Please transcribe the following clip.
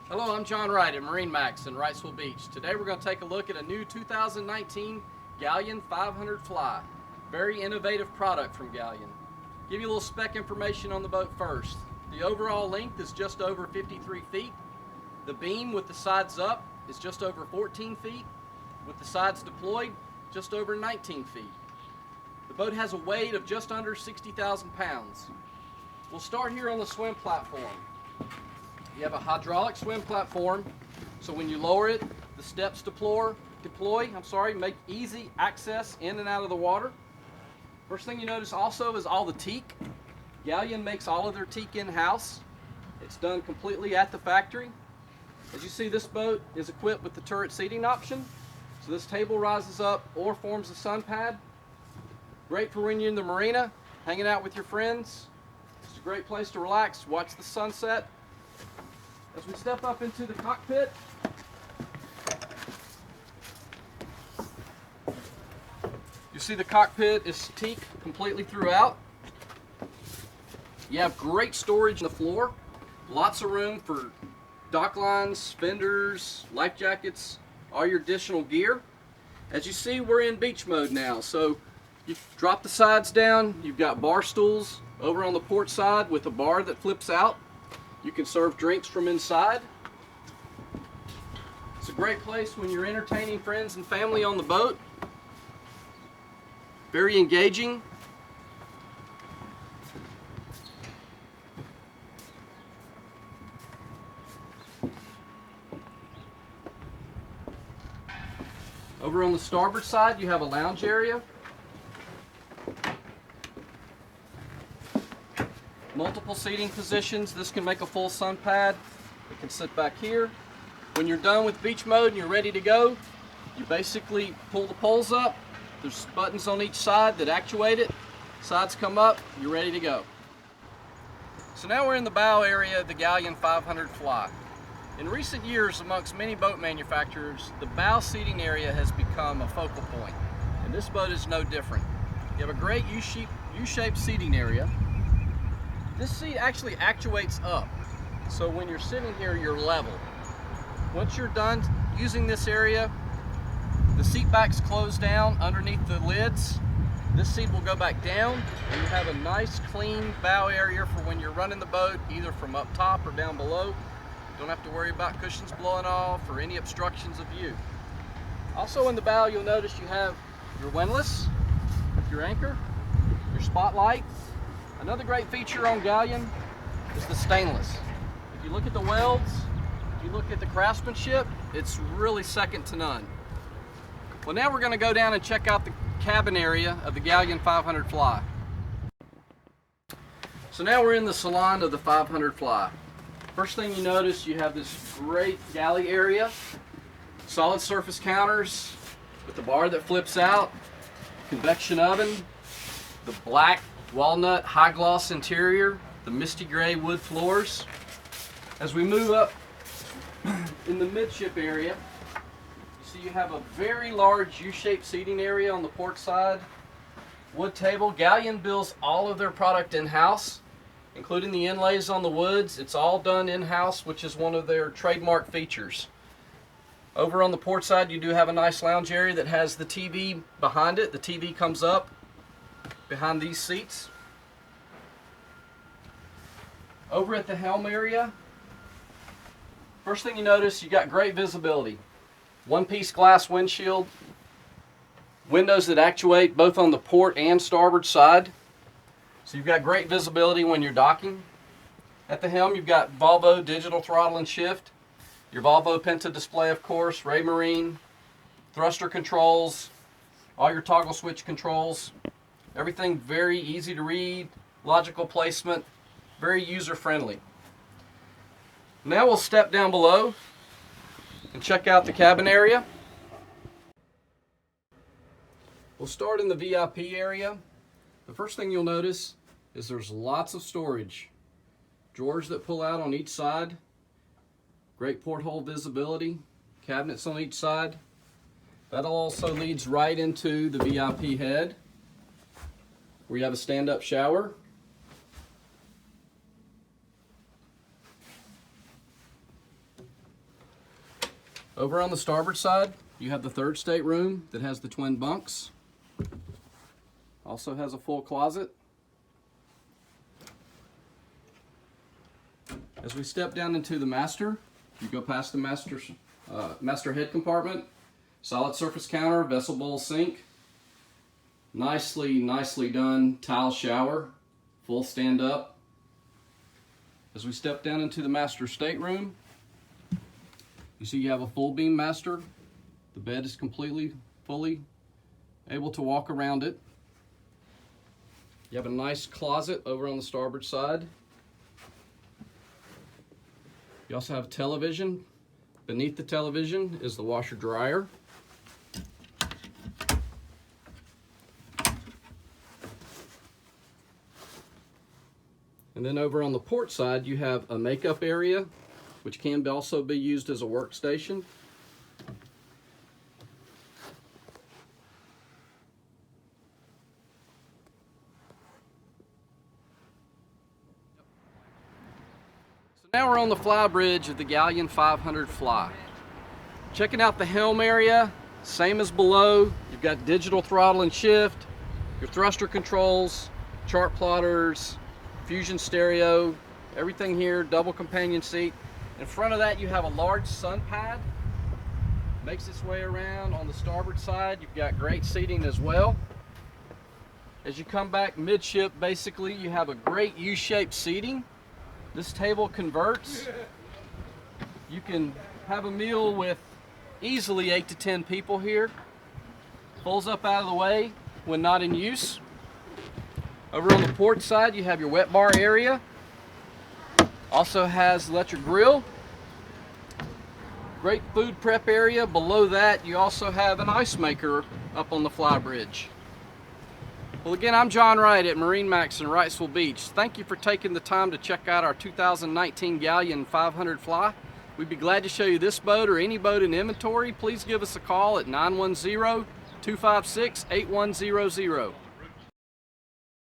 Hello, I'm John Wright at MarineMax in Wrightsville Beach. Today we're going to take a look at a new 2019 Galeon 500 Fly. Very innovative product from Galeon. Give you a little spec information on the boat first. The overall length is just over 53 feet. The beam with the sides up is just over 14 feet. With the sides deployed, just over 19 feet. The boat has a weight of just under 60,000 pounds. We'll start here on the swim platform. You have a hydraulic swim platform, so when you lower it, the steps make easy access in and out of the water. First thing you notice also is all the teak. Galeon makes all of their teak in-house. It's done completely at the factory. As you see, this boat is equipped with the turret seating option. So this table rises up or forms a sun pad. Great for when you're in the marina, hanging out with your friends. It's a great place to relax, watch the sunset. As we step up into the cockpit, you see the cockpit is teak completely throughout. You have great storage on the floor, lots of room for dock lines, fenders, life jackets, all your additional gear. As you see, we're in beach mode now, so you drop the sides down. You've got bar stools over on the port side with a bar that flips out. You can serve drinks from inside. It's a great place when you're entertaining friends and family on the boat. Very engaging. Over on the starboard side, you have a lounge area. Multiple seating positions. This can make a full sun pad. You can sit back here. When you're done with beach mode and you're ready to go, you basically pull the poles up. There's buttons on each side that actuate it. Sides come up, you're ready to go. So now we're in the bow area of the Galeon 500 Fly. In recent years, amongst many boat manufacturers, the bow seating area has become a focal point, and this boat is no different. You have a great U-shaped seating area. This seat actually actuates up, so when you're sitting here, you're level. Once you're done using this area, the seat backs close down underneath the lids. This seat will go back down, and you have a nice clean bow area for when you're running the boat, either from up top or down below. Don't have to worry about cushions blowing off or any obstructions of view. Also in the bow, you'll notice you have your windlass, your anchor, your spotlight. Another great feature on Galeon is the stainless. If you look at the welds, if you look at the craftsmanship, it's really second to none. Well, now we're going to go down and check out the cabin area of the Galeon 500 Fly. So now we're in the Salon of the 500 Fly. First thing you notice, you have this great galley area, solid surface counters with the bar that flips out, convection oven, the black walnut high gloss interior, the misty gray wood floors. As we move up in the midship area, you see you have a very large U-shaped seating area on the port side. Wood table. Galeon builds all of their product in-house, including the inlays on the woods. It's all done in-house, which is one of their trademark features. Over on the port side, you do have a nice lounge area that has the TV behind it. The TV comes up behind these seats. Over at the helm area, first thing you notice, you got great visibility. One-piece glass windshield, windows that actuate both on the port and starboard side. So you've got great visibility when you're docking. At the helm, you've got Volvo digital throttle and shift, your Volvo Penta display, of course, Raymarine, thruster controls, all your toggle switch controls. Everything very easy to read, logical placement, very user-friendly. Now we'll step down below and check out the cabin area. We'll start in the VIP area. The first thing you'll notice is there's lots of storage. Drawers that pull out on each side. Great porthole visibility. Cabinets on each side. That also leads right into the VIP head, where you have a stand-up shower. Over on the starboard side, you have the third stateroom that has the twin bunks. Also has a full closet. As we step down into the master, you go past the master head compartment, solid surface counter, vessel bowl sink, nicely done tile shower, full stand up. As we step down into the master stateroom, you see you have a full beam master. The bed is fully able to walk around it. You have a nice closet over on the starboard side. You also have a television. Beneath the television is the washer dryer. And then over on the port side, you have a makeup area, which can also be used as a workstation. So now we're on the Flybridge of the Galeon 500 Fly. Checking out the helm area, same as below. You've got digital throttle and shift, your thruster controls, chart plotters, fusion stereo, everything here, double companion seat. In front of that you have a large sun pad, makes its way around on the starboard side. You've got great seating as well. As you come back midship, basically you have a great U-shaped seating. This table converts. You can have a meal with easily 8 to 10 people here. Pulls up out of the way when not in use. Over on the port side, you have your wet bar area. Also has electric grill. Great food prep area. Below that, you also have an ice maker up on the Flybridge. Well, again, I'm John Wright at MarineMax in Wrightsville Beach. Thank you for taking the time to check out our 2019 Galeon 500 Fly. We'd be glad to show you this boat or any boat in inventory. Please give us a call at 910-256-8100.